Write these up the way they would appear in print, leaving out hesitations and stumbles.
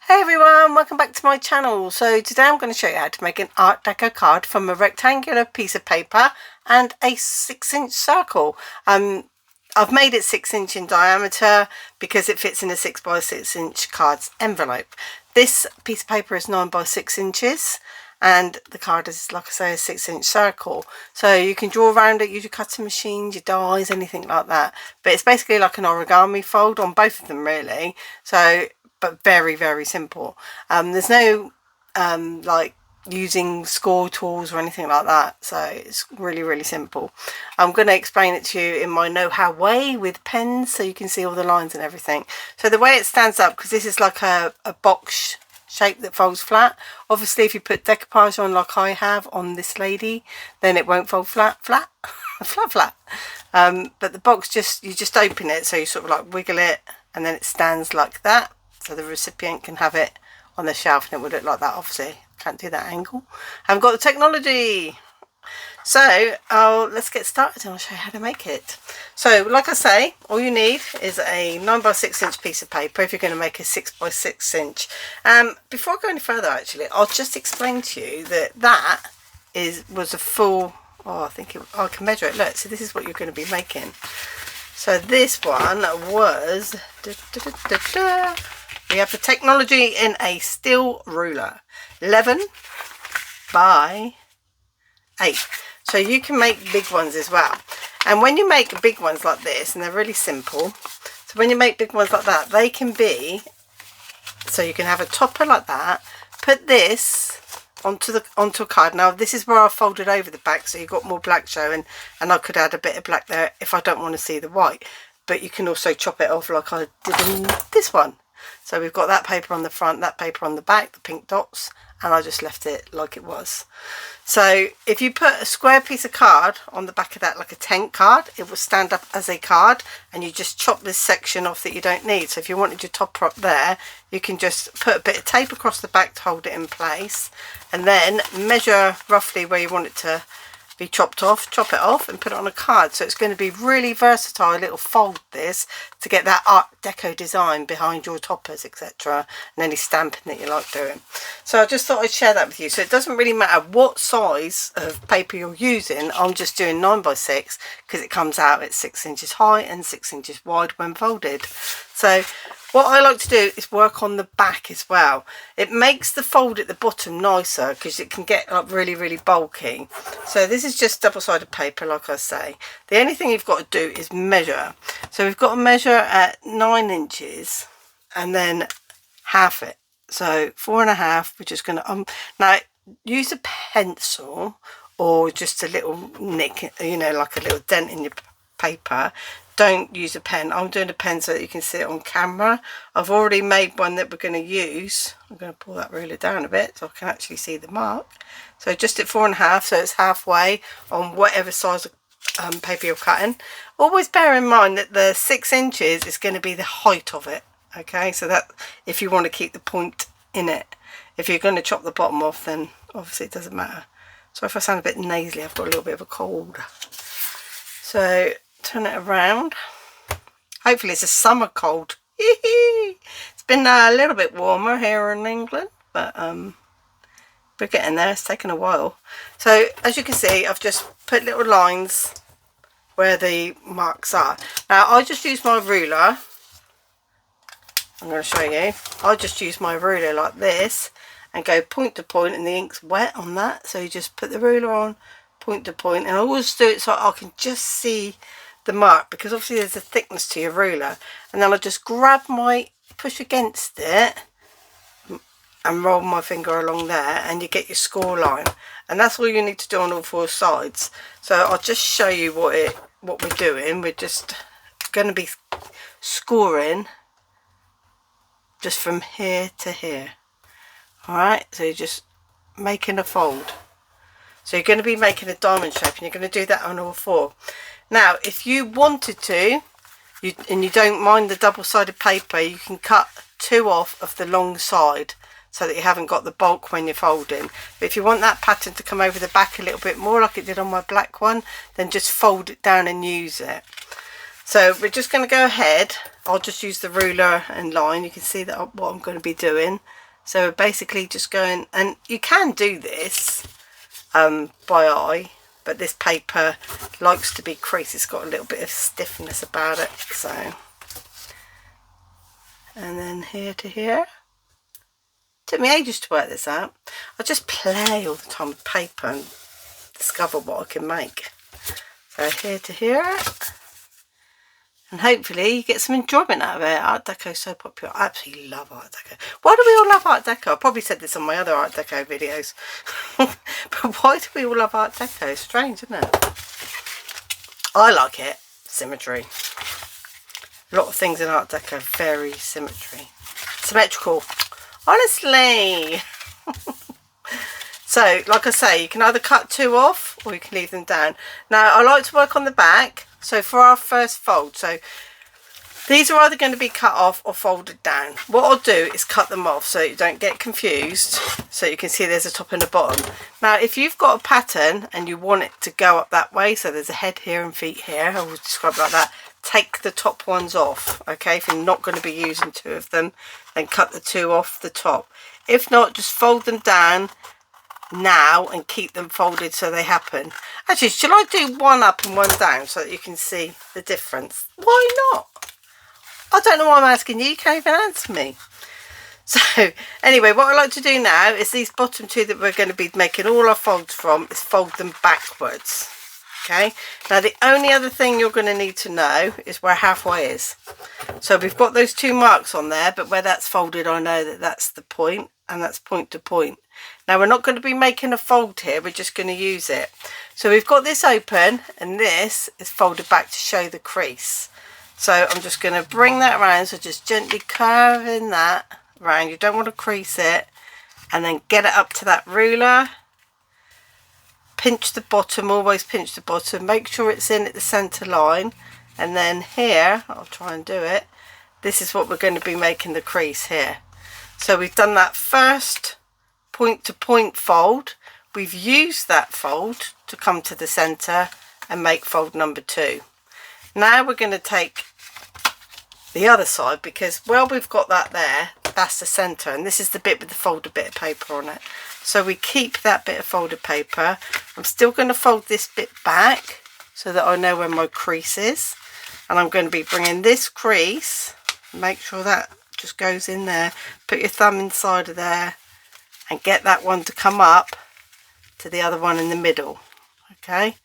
Hey everyone, welcome back to my channel. So today I'm going to show you how to make an Art Deco card from a rectangular piece of paper and a 6-inch circle. I've made it 6-inch in diameter because it fits in a 6 by 6 inch card's envelope. This piece of paper is 9 by 6 inches and the card is, like I say, a 6-inch circle. So you can draw around it, use your cutting machines, your dies, anything like that. But it's basically like an origami fold on both of them really. So but very, very simple. There's no like using score tools or anything like that, so it's really, really simple. I'm going to explain it to you in my know-how way with pens so you can see all the lines and everything. So the way it stands up, because this is like a box shape that folds flat, obviously if you put decoupage on like I have on this lady, then it won't fold flat flat. But the box, you just open it, so you sort of like wiggle it and then it stands like that, so the recipient can have it on the shelf and it would look like that. Obviously can't do that angle, I haven't got the technology. So let's get started and I'll show you how to make it. So like I say, all you need is a 9 by 6 inch piece of paper if you're going to make a 6 by 6 inch. Before I go any further, actually I'll just explain to you that was a full, I can measure it. Look, so this is what you're going to be making. So this one was we have the technology in a steel ruler, 11 by 8. So you can make big ones as well. And when you make big ones like this, and they're really simple, so when you make big ones like that, they can be, so you can have a topper like that, put this onto a card. Now this is where I folded over the back, so you've got more black showing, and I could add a bit of black there if I don't want to see the white. But you can also chop it off like I did in this one. So we've got that paper on the front, that paper on the back, the pink dots, and I just left it like it was. So if you put a square piece of card on the back of that, like a tent card, it will stand up as a card, and you just chop this section off that you don't need. So if you wanted your topper up there, you can just put a bit of tape across the back to hold it in place, and then measure roughly where you want it to be chopped off, chop it off and put it on a card. So it's going to be really versatile little fold, this, to get that Art Deco design behind your toppers, etc., and any stamping that you like doing. So I just thought I'd share that with you. So it doesn't really matter what size of paper you're using. I'm just doing 9 by 6 because it comes out at 6 inches high and 6 inches wide when folded. So what I like to do is work on the back as well. It makes the fold at the bottom nicer because it can get like really, really bulky. So this is just double-sided paper, like I say. The only thing you've got to do is measure. So we've got to measure at 9 inches and then half it. So 4.5, we're just going to now use a pencil or just a little nick, you know, like a little dent in your paper. Don't use a pen. I'm doing a pen so that you can see it on camera. I've already made one that we're going to use. I'm going to pull that ruler down a bit so I can actually see the mark. So just at 4.5, so it's halfway on whatever size of paper you're cutting. Always bear in mind that the 6 inches is going to be the height of it. Okay, so that if you want to keep the point in it. If you're going to chop the bottom off, then obviously it doesn't matter. So if I sound a bit nasally, I've got a little bit of a cold. So turn it around. Hopefully it's a summer cold. It's been a little bit warmer here in England, but we're getting there. It's taken a while. So as you can see, I've just put little lines where the marks are. Now I just use my ruler. I'm going to show you. I just use my ruler like this and go point to point, and the ink's wet on that, so you just put the ruler on point to point, and I always do it so I can just see the mark, because obviously there's a thickness to your ruler, and then I just grab push against it and roll my finger along there, and you get your score line, and that's all you need to do on all 4 sides. So I'll just show you what we're doing. We're just going to be scoring just from here to here. Alright, so you're just making a fold. So you're going to be making a diamond shape, and you're going to do that on all 4. Now, if you wanted to, and you don't mind the double-sided paper, you can cut 2 off of the long side so that you haven't got the bulk when you're folding. But if you want that pattern to come over the back a little bit more, like it did on my black one, then just fold it down and use it. So we're just going to go ahead. I'll just use the ruler and line. You can see that what I'm going to be doing. So basically just going, and you can do this by eye, but this paper likes to be creased. It's got a little bit of stiffness about it. So, and then here to here. Took me ages to work this out. I just play all the time with paper and discover what I can make. So here to here. And hopefully you get some enjoyment out of it. Art Deco is so popular. I absolutely love Art Deco. Why do we all love Art Deco? I probably said this on my other Art Deco videos. But why do we all love Art Deco? It's strange, isn't it? I like it. Symmetry. A lot of things in Art Deco are very symmetrical. Honestly. So, like I say, you can either cut 2 off or you can leave them down. Now, I like to work on the back. So for our first fold, so these are either going to be cut off or folded down. What I'll do is cut them off so you don't get confused. So you can see there's a top and a bottom. Now, if you've got a pattern and you want it to go up that way, so there's a head here and feet here, I will describe it like that. Take the top ones off, okay? If you're not going to be using 2 of them, then cut the 2 off the top. If not, just fold them down now and keep them folded so they happen. Actually, shall I do 1 up and 1 down so that you can see the difference? Why not? I don't know why I'm asking you. You can't even answer me. So anyway, what I like to do now is these bottom 2 that we're going to be making all our folds from is fold them backwards. Okay, now the only other thing you're going to need to know is where halfway is. So we've got those 2 marks on there, but where that's folded, I know that that's the point, and that's point to point. Now we're not going to be making a fold here, we're just going to use it. So we've got this open and this is folded back to show the crease. So I'm just going to bring that around, so just gently curving that around. You don't want to crease it, and then get it up to that ruler. Pinch the bottom, always pinch the bottom, make sure it's in at the center line, and then here, I'll try and do it, this is what we're going to be making the crease here. So we've done that first point to point fold, we've used that fold to come to the center and make fold number 2. Now we're going to take the other side, because well, we've got that there, that's the center, and this is the bit with the folded bit of paper on it. So we keep that bit of folded paper. I'm still going to fold this bit back so that I know where my crease is, and I'm going to be bringing this crease, make sure that just goes in there, put your thumb inside of there and get that one to come up to the other one in the middle. Okay,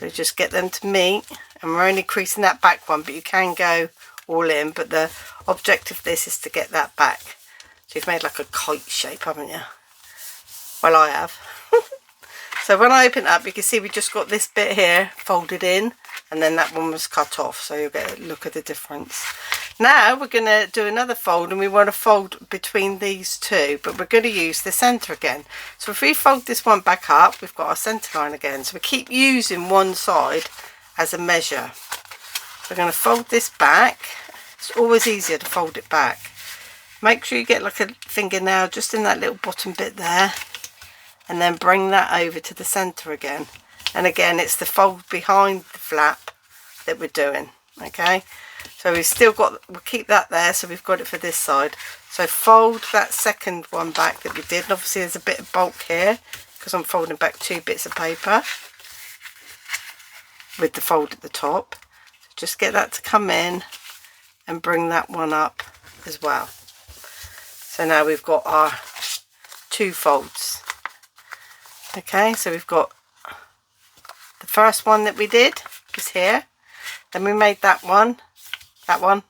so just get them to meet, and we're only creasing that back one, but you can go all in, but the object of this is to get that back. So you've made like a kite shape, haven't you? Well, I have. So when I open it up, you can see we just got this bit here folded in, and then that one was cut off, so you'll get a look at the difference. Now we're going to do another fold, and we want to fold between these 2, but we're going to use the center again. So if we fold this one back up, we've got our center line again, so we keep using one side as a measure. We're going to fold this back. It's always easier to fold it back. Make sure you get like a fingernail just in that little bottom bit there, and then bring that over to the center again. And again, it's the fold behind the flap that we're doing. Okay, so we've still got, we'll keep that there, so we've got it for this side. So fold that second one back that we did, and obviously there's a bit of bulk here because I'm folding back 2 bits of paper with the fold at the top. So just get that to come in and bring that one up as well. So now we've got our 2 folds. Okay, so we've got the first one that we did is here, then we made that one, and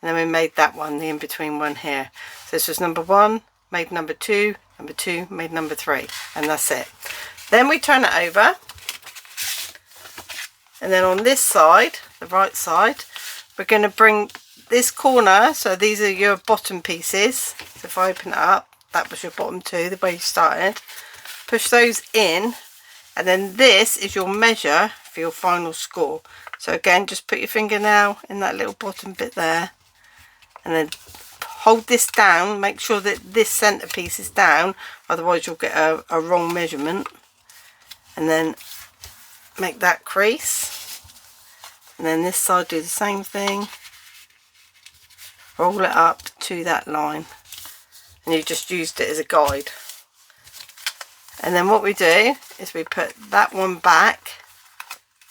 then we made that one, the in-between one here. So this was number 1, made number 2, made number 3, and that's it. Then we turn it over, and then on this side, the right side, we're going to bring this corner, so these are your bottom pieces. So if I open it up, that was your bottom 2, the way you started. Push those in, and then this is your measure for your final score. So again, just put your fingernail in that little bottom bit there, and then hold this down, make sure that this center piece is down, otherwise you'll get a wrong measurement, and then make that crease, and then this side do the same thing, roll it up to that line, and you just used it as a guide. And then what we do is we put that one back,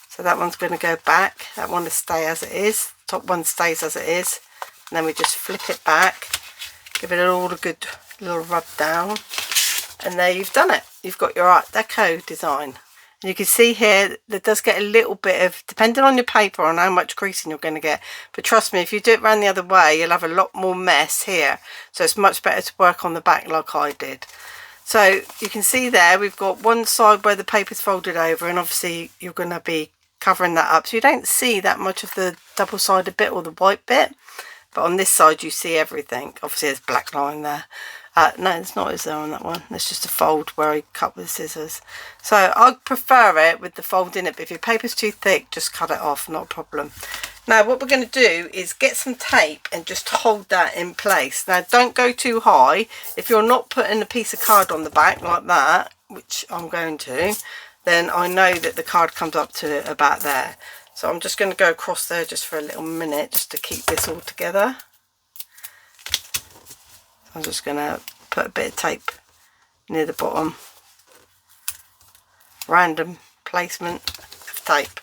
so that one's going to go back, that one will stay as it is, top one stays as it is, and then we just flip it back, give it all a good little rub down, and there you've done it. You've got your Art Deco design. And you can see here that does get a little bit of, depending on your paper, on how much creasing you're going to get, but trust me, if you do it around the other way, you'll have a lot more mess here, so it's much better to work on the back like I did. So you can see there we've got one side where the paper's folded over, and obviously you're going to be covering that up, so you don't see that much of the double-sided bit or the white bit, but on this side you see everything. Obviously there's black line there. No, it's not, is there, on that one? There's just a fold where I cut with scissors. So I prefer it with the fold in it, but if your paper's too thick, just cut it off, not a problem. Now what we're going to do is get some tape and just hold that in place. Now don't go too high. If you're not putting a piece of card on the back like that, which I'm going to, then I know that the card comes up to about there. So I'm just going to go across there just for a little minute, just to keep this all together. I'm just going to put a bit of tape near the bottom. Random placement of tape.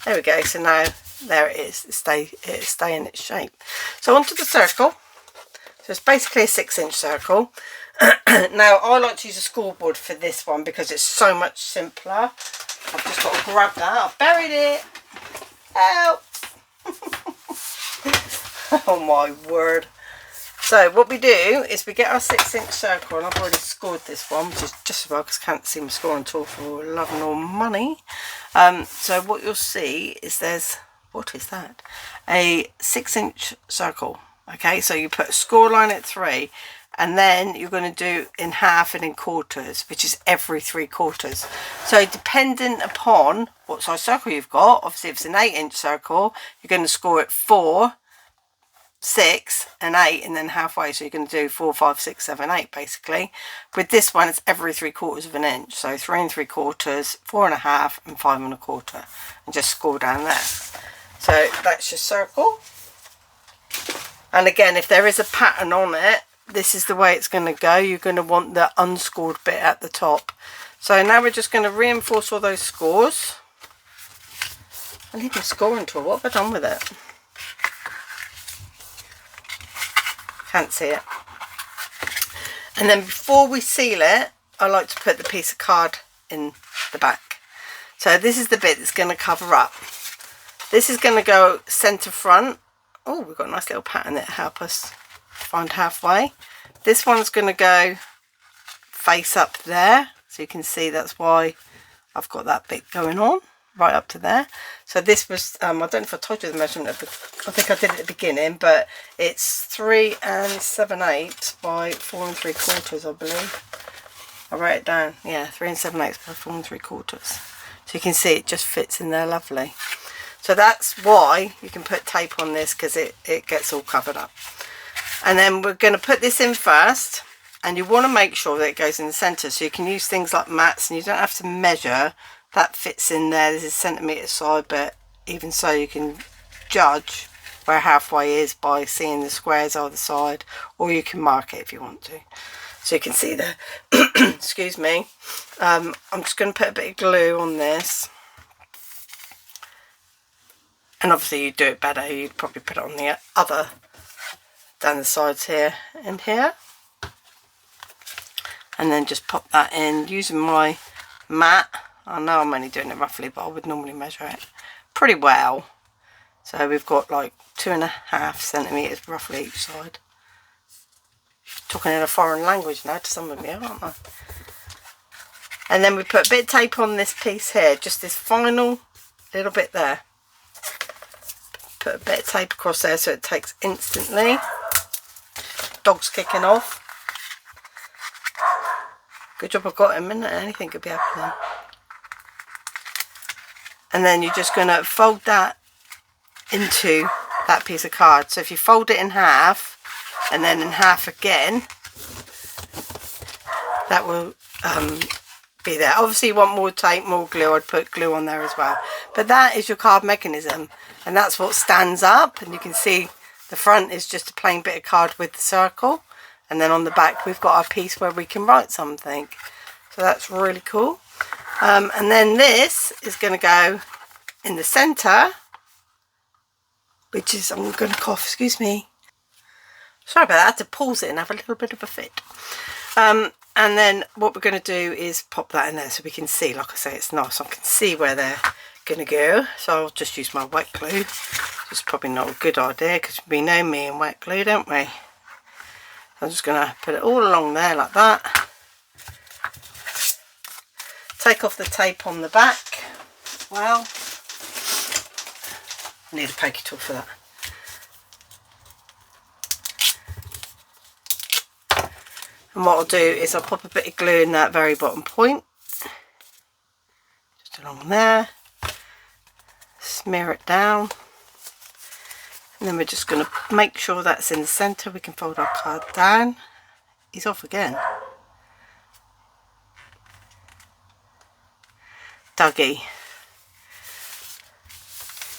There we go. So now there it is. It's stay in its shape. So onto the circle. So it's basically a 6-inch circle. Now I like to use a scoreboard for this one because it's so much simpler. I've just got to grab that. I've buried it. Help! Oh my word. So what we do is we get our 6-inch circle, and I've already scored this one, which is just about because I can't see my scoring tool for love nor money. So what you'll see is there's, what is that? A 6-inch circle. Okay, so you put a score line at 3, and then you're going to do in half and in quarters, which is every 3/4. So dependent upon what size circle you've got, obviously if it's an 8-inch circle, you're going to score it 4, 6 and 8, and then halfway, so you're going to do 4, 5, 6, 7, 8 basically. With this one it's every 3/4 of an inch, so 3 3/4, 4 1/2 and 5 1/4, and just score down there. So that's your circle. And again, if there is a pattern on it, this is the way it's going to go. You're going to want the unscored bit at the top. So now we're just going to reinforce all those scores. I need my scoring tool. What have I done with it? Can't see it. And then before we seal it, I like to put the piece of card in the back. So this is the bit that's going to cover up. This is going to go centre front. Oh, we've got a nice little pattern that help us find halfway. This one's going to go face up there, so you can see that's why I've got that bit going on right up to there. So this was I don't know if I told you the measurement of the, I think I did it at the beginning, but it's 3 7/8 by 4 3/4, I believe. I wrote it down. Yeah, 3 7/8 by 4 3/4. So you can see it just fits in there lovely. So that's why you can put tape on this, because it gets all covered up. And then we're going to put this in first, and you want to make sure that it goes in the centre, so you can use things like mats and you don't have to measure. That fits in there. This is centimetre side, but even so you can judge where halfway is by seeing the squares either side, or you can mark it if you want to. So you can see there. Excuse me. I'm just going to put a bit of glue on this. And obviously you'd do it better, you'd probably put it on the other, down the sides here and here. And then just pop that in using my mat. I know I'm only doing it roughly, but I would normally measure it pretty well. So we've got like 2.5 centimetres roughly each side. Talking in a foreign language now to some of you, aren't I? And then we put a bit of tape on this piece here, just this final little bit there. Put a bit of tape across there so it takes instantly. Dog's kicking off. Good job I've got him, isn't it? Anything could be happening. And then you're just going to fold that into that piece of card. So if you fold it in half and then in half again, that will be there. Obviously you want more tape, more glue, I'd put glue on there as well. But that is your card mechanism, and that's what stands up, and you can see the front is just a plain bit of card with the circle, and then on the back we've got our piece where we can write something. So that's really cool. And then this is going to go in the centre, which is, I'm going to cough, excuse me. Sorry about that, I had to pause it and have a little bit of a fit. And then what we're going to do is pop that in there so we can see, like I say, it's nice. I can see where they're going to go. So I'll just use my wet glue. It's probably not a good idea because we know me and wet glue, don't we? I'm just going to put it all along there like that. Take off the tape on the back as well. I need a pokey tool for that. And what I'll do is I'll pop a bit of glue in that very bottom point, just along there, smear it down, and then we're just going to make sure that's in the centre. We can fold our card down. He's off again. Dougie.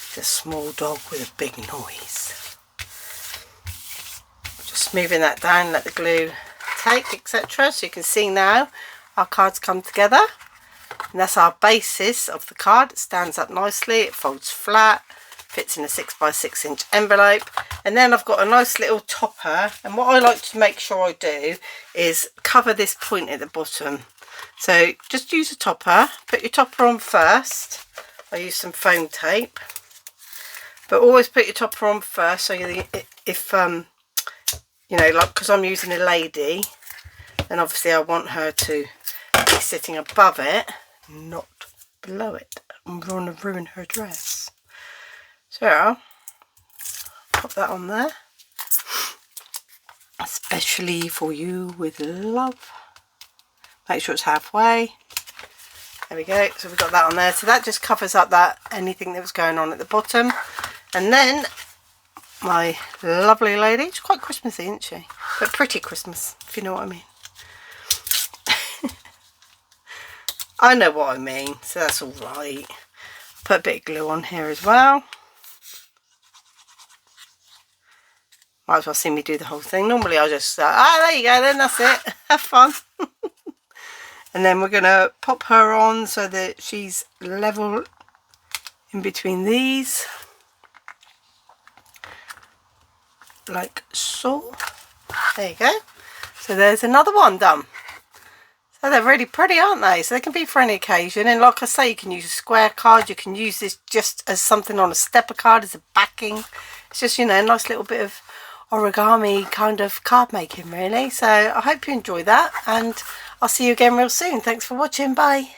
He's a small dog with a big noise. Just moving that down, let the glue take, etc. So you can see now our cards come together, and that's our basis of the card. It stands up nicely, it folds flat, fits in a 6x6 inch envelope, and then I've got a nice little topper, and what I like to make sure I do is cover this point at the bottom. So just use a topper, put your topper on first. I use some foam tape, but always put your topper on first, so if you know, like, because I'm using a lady, and obviously I want her to be sitting above it, not below it. I'm going to ruin her dress. So, pop that on there. Especially for you with love. Make sure it's halfway. There we go. So we've got that on there. So that just covers up that anything that was going on at the bottom. And then my lovely lady, she's quite Christmassy, isn't she? But pretty Christmas, if you know what I mean. I know what I mean, so that's all right. Put a bit of glue on here as well. Might as well see me do the whole thing. Normally I'll just there you go then, that's it. Have fun. And then we're going to pop her on so that she's level in between these. Like so. There you go. So there's another one done. So they're really pretty, aren't they? So they can be for any occasion, and like I say, you can use a square card, you can use this just as something on a stepper card as a backing. It's just, you know, a nice little bit of origami kind of card making really. So I hope you enjoy that, and I'll see you again real soon. Thanks for watching. Bye.